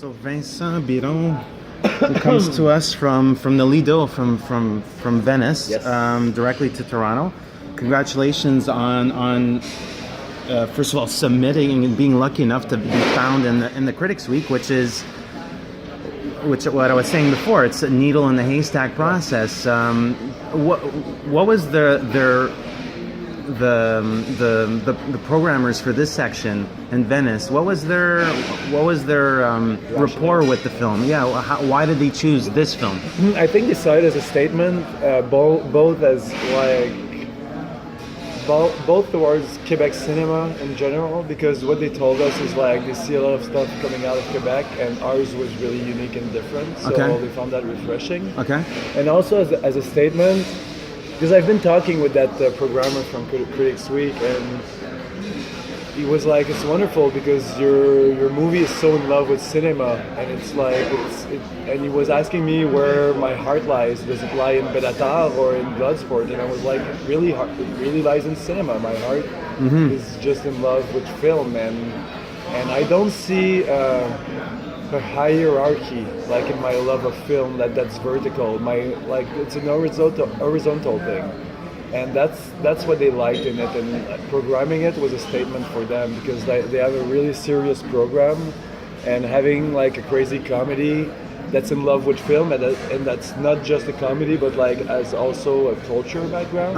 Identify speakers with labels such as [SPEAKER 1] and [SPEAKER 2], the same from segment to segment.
[SPEAKER 1] So Vincent Biron, who comes to us from the Lido, from Venice,
[SPEAKER 2] Yes.
[SPEAKER 1] directly to Toronto. Congratulations on first of all submitting and being lucky enough to be found in the Critics Week, which what I was saying before. It's a needle in the haystack process. What was the programmers for this section in Venice? What was their rapport with the film? Yeah, why did they choose this film?
[SPEAKER 2] I think they saw it as a statement, both as both towards Quebec cinema in general, because what they told us is they see a lot of stuff coming out of Quebec, and ours was really unique and different. So they found that refreshing.
[SPEAKER 1] Okay.
[SPEAKER 2] And also as a statement, because I've been talking with that programmer from Critics Week, and he was like, "It's wonderful because your movie is so in love with cinema, and and he was asking me where my heart lies. Does it lie in Bellatar or in Bloodsport?" And I was like, "It really lies in cinema. My heart is just in love with film, and I don't see a hierarchy in my love of film that's vertical. It's an horizontal thing." And that's what they liked in it, and programming it was a statement for them, because they have a really serious program, and having a crazy comedy that's in love with film, and that's not just a comedy, but as also a cultural background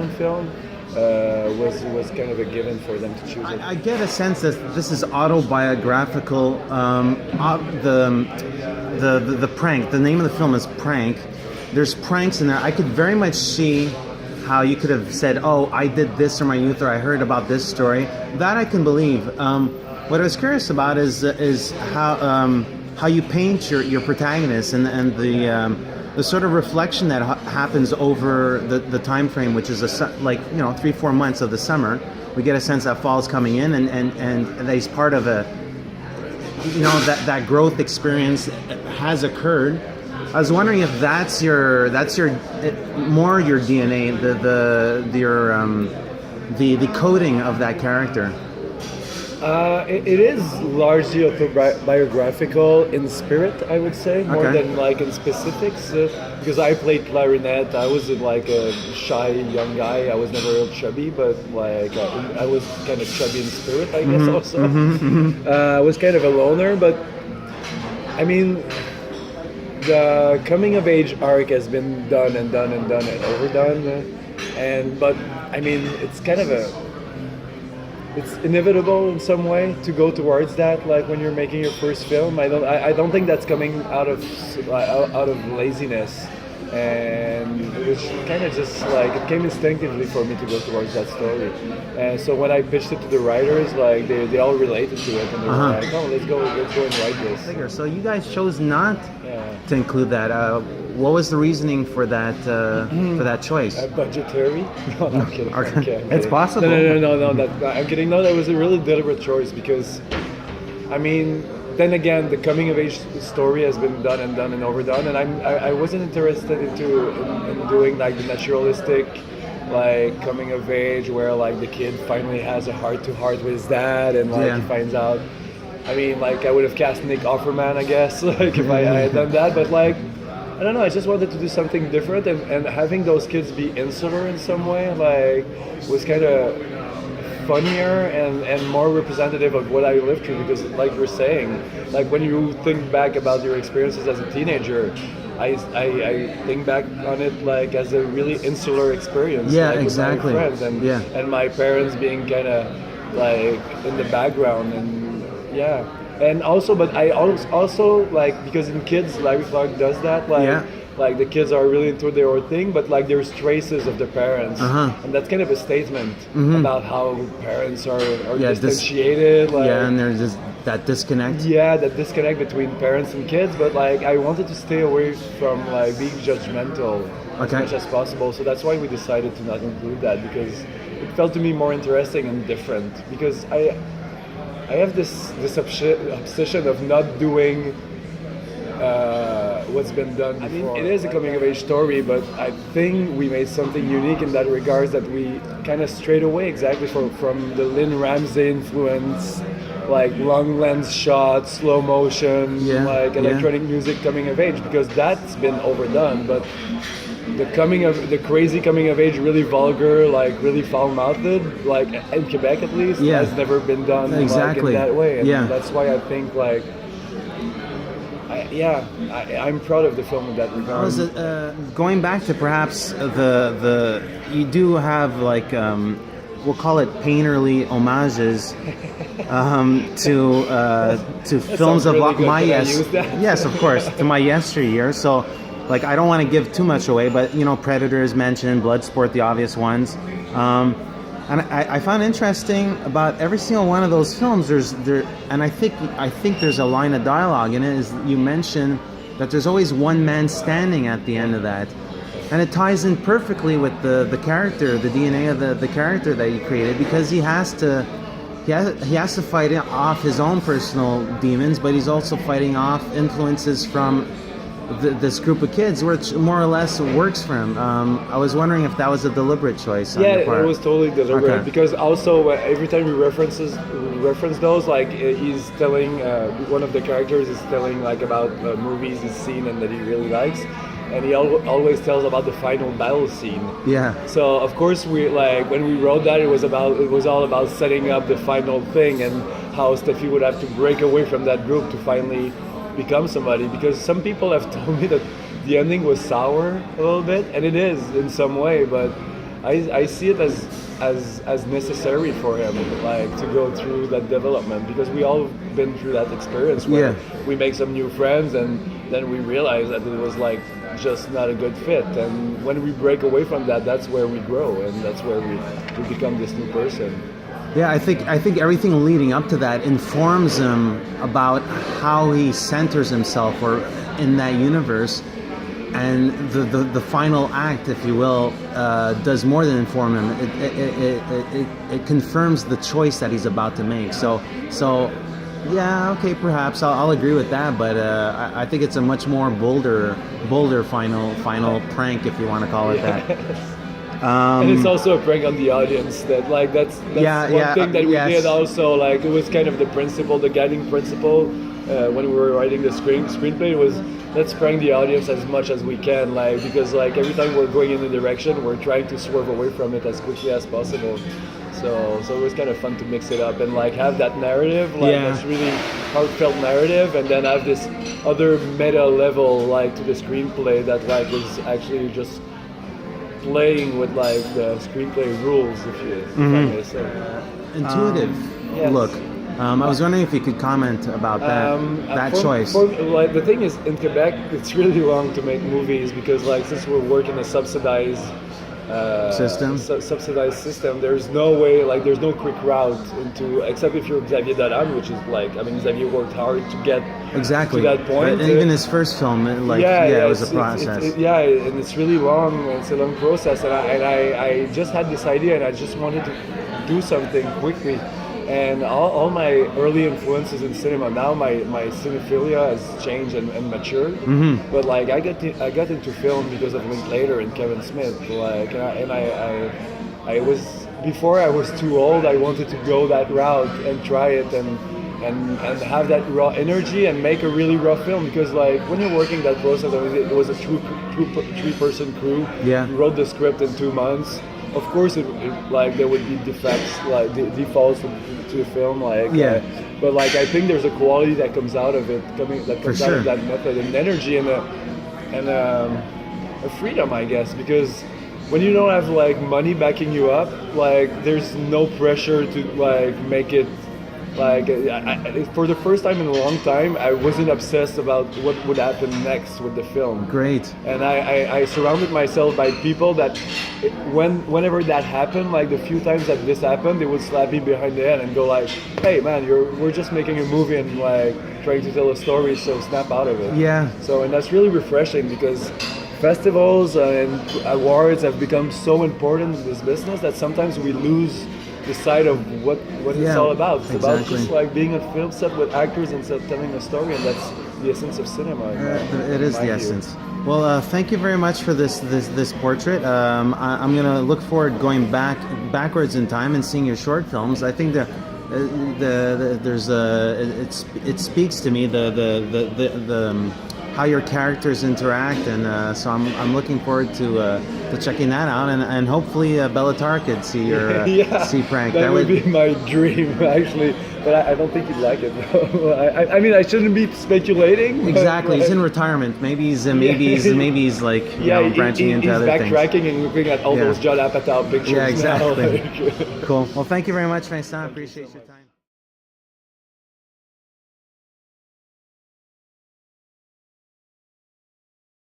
[SPEAKER 2] in film, was kind of a given for them to choose it.
[SPEAKER 1] I get a sense that this is autobiographical. The prank. The name of the film is Prank. There's pranks in there. I could very much see how you could have said, "Oh, I did this in my youth," or "I heard about this story." That I can believe. What I was curious about is how you paint your protagonist, and the sort of reflection that happens over the time frame, which is 3-4 months of the summer. We get a sense that fall's coming in, and that he's part of that growth experience has occurred. I was wondering if that's your more your DNA, the coding of that character.
[SPEAKER 2] It is largely autobiographical in spirit, I would say, more than in specifics. Because I played clarinet, I was a shy young guy. I was never real chubby, but I was kind of chubby in spirit, I guess. Also, I was kind of a loner, but I mean, the coming of age arc has been done and overdone, but I mean, it's kind of it's inevitable in some way to go towards that. When you're making your first film, I don't think that's coming out of laziness, and it was kind of just it came instinctively for me to go towards that story. And so when I pitched it to the writers, they all related to it, and they were like, "Oh, let's go and write this."
[SPEAKER 1] So you guys chose not to include that. What was the reasoning for that choice?
[SPEAKER 2] Budgetary? No, I'm kidding. Okay.
[SPEAKER 1] It's possible.
[SPEAKER 2] No. I'm kidding. No, that was a really deliberate choice, because, I mean, then again, the coming of age story has been done and overdone, and I wasn't interested in doing the naturalistic coming of age where the kid finally has a heart-to-heart with his dad, and he finds out. I mean, I would have cast Nick Offerman, I guess, if I had done that, but I don't know, I just wanted to do something different, and having those kids be insular in some way, was kind of funnier and more representative of what I lived through, because you're saying, when you think back about your experiences as a teenager, I think back on it as a really insular experience.
[SPEAKER 1] Exactly.
[SPEAKER 2] With my friends and my parents being kind of in the background, and and also, but I also because in kids, Larry Clark does that. The kids are really into their own thing, but there's traces of their parents, and that's kind of a statement about how parents are distantiated.
[SPEAKER 1] And there's just that disconnect.
[SPEAKER 2] Yeah, that disconnect between parents and kids. But I wanted to stay away from being judgmental as much as possible. So that's why we decided to not include that, because it felt to me more interesting and different. Because I have this obsession of not doing what's been done before. I mean, it is a coming-of-age story, but I think we made something unique in that regards, that we kind of strayed away exactly from the Lynn Ramsey influence like long lens shots, slow motion,
[SPEAKER 1] Yeah,
[SPEAKER 2] like
[SPEAKER 1] yeah.
[SPEAKER 2] electronic music coming of age, because that's been overdone. But the crazy coming of age, really vulgar, like really foul mouthed, like in Quebec at least,
[SPEAKER 1] Yeah.
[SPEAKER 2] has never been done
[SPEAKER 1] Exactly.
[SPEAKER 2] like, in that way. And
[SPEAKER 1] Yeah.
[SPEAKER 2] that's why I think like I'm proud of the film in that regard.
[SPEAKER 1] Was it, going back to perhaps the you do have like we'll call it painterly homages to films of
[SPEAKER 2] really good.
[SPEAKER 1] my
[SPEAKER 2] Can I use that?
[SPEAKER 1] yes, of course, to my yesteryear. So like I don't want to give too much away, but you know, Predator is mentioned, Bloodsport, the obvious ones. And I found interesting about every single one of those films. And I think there's a line of dialogue in it. Is you mention that there's always one man standing at the end of that, and it ties in perfectly with the character, the DNA of the character that he created, because he has to fight off his own personal demons, but he's also fighting off influences from this group of kids, which more or less works for him. I was wondering if that was a deliberate choice on your part.
[SPEAKER 2] It was totally deliberate.
[SPEAKER 1] Okay.
[SPEAKER 2] Because also every time we reference those, like he's telling one of the characters is telling like about movies he's seen and that he really likes, and he always tells about the final battle scene.
[SPEAKER 1] Yeah.
[SPEAKER 2] So of course we like when we wrote that, it was all about setting up the final thing and how Steffi would have to break away from that group to finally become somebody, because some people have told me that the ending was sour a little bit, and it is in some way, but I see it as necessary for him, like to go through that development, because we all been through that experience where we make some new friends and then we realize that it was like just not a good fit, and when we break away from that, that's where we grow, and that's where we become this new person.
[SPEAKER 1] Yeah, I think everything leading up to that informs him about how he centers himself or in that universe, and the final act, if you will, does more than inform him. It confirms the choice that he's about to make. So yeah, okay, perhaps I'll agree with that, but I think it's a much more bolder final prank, if you want to call it that.
[SPEAKER 2] And it's also a prank on the audience. That's one thing that we did also. Like it was kind of the guiding principle when we were writing the screenplay was, let's prank the audience as much as we can, like because like every time we're going in a direction, we're trying to swerve away from it as quickly as possible. So it was kind of fun to mix it up and like have that narrative, like that's really heartfelt narrative, and then have this other meta level like to the screenplay that like is actually just playing with like the screenplay rules, if I may say.
[SPEAKER 1] Intuitive look. I was wondering if you could comment about that choice.
[SPEAKER 2] Like the thing is, in Quebec, it's really long to make movies because like since we're working a subsidized subsidized system, there's no way, like there's no quick route into, except if you're Xavier Dolan, which is like, I mean, Xavier worked hard to get to that point.
[SPEAKER 1] But even his first film, it was a process.
[SPEAKER 2] And it's really long. It's a long process, and I just had this idea, and I just wanted to do something quickly. And all my early influences in cinema, now my cinephilia has changed and matured. Mm-hmm. But like I got into film because of Linklater and Kevin Smith. Like I was, before I was too old, I wanted to go that route and try it and have that raw energy and make a really raw film, because like when you're working that process, I mean, it was a three-person crew.
[SPEAKER 1] Yeah.
[SPEAKER 2] We wrote the script in 2 months. Of course, like there would be defects, like defaults to the film, like but like I think there's a quality that comes out of it, out of that method, and energy and a freedom, I guess, because when you don't have like money backing you up, like there's no pressure to like make it. Like for the first time in a long time, I wasn't obsessed about what would happen next with the film.
[SPEAKER 1] Great.
[SPEAKER 2] And I surrounded myself by people that, whenever that happened, like the few times that this happened, they would slap me behind the head and go like, "Hey man, we're just making a movie and like trying to tell a story, so snap out of it."
[SPEAKER 1] Yeah.
[SPEAKER 2] So, and that's really refreshing, because festivals and awards have become so important in this business that sometimes we lose the side of what it's all about. It's about just like being a film set with actors and telling a story, and that's the essence of cinema.
[SPEAKER 1] It is the essence. Well, thank you very much for this portrait. I'm gonna look forward going backwards in time and seeing your short films. I think there's a it speaks to me how your characters interact, and so I'm looking forward to checking that out, and hopefully Bellatar could see your see Prank.
[SPEAKER 2] That would be my dream, actually, but I don't think he'd like it. I mean, I shouldn't be speculating.
[SPEAKER 1] Exactly, he's in retirement. Maybe he's like branching into other things.
[SPEAKER 2] He's backtracking and looking at all those Judd Apatow pictures.
[SPEAKER 1] Yeah, exactly.
[SPEAKER 2] Now.
[SPEAKER 1] Cool. Well, thank you very much, Vincent. I appreciate your time.